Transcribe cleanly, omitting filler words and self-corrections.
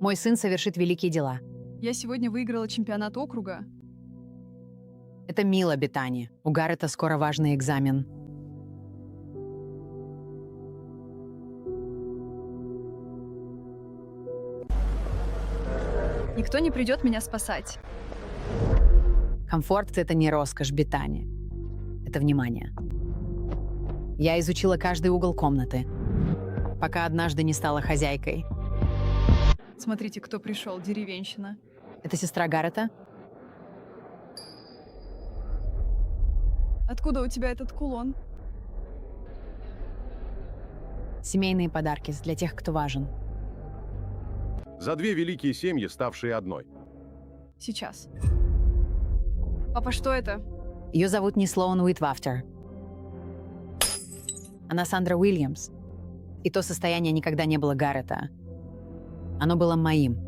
Мой сын совершит великие дела. Я сегодня выиграла чемпионат округа. Это мило, Бетани. У Гаррета скоро важный экзамен. Никто не придет меня спасать. Комфорт — это не роскошь, Бетани. Это внимание. Я изучила каждый угол комнаты, пока однажды не стала хозяйкой. Смотрите, кто пришел, деревенщина. Это сестра Гаррета? Откуда у тебя этот кулон? Семейные подарки для тех, кто важен. За две великие семьи, ставшие одной. Сейчас. Папа, что это? Ее зовут не Слоун Уитвафтер. Она Сандра Уильямс. И то состояние никогда не было Гаррета. Оно было моим.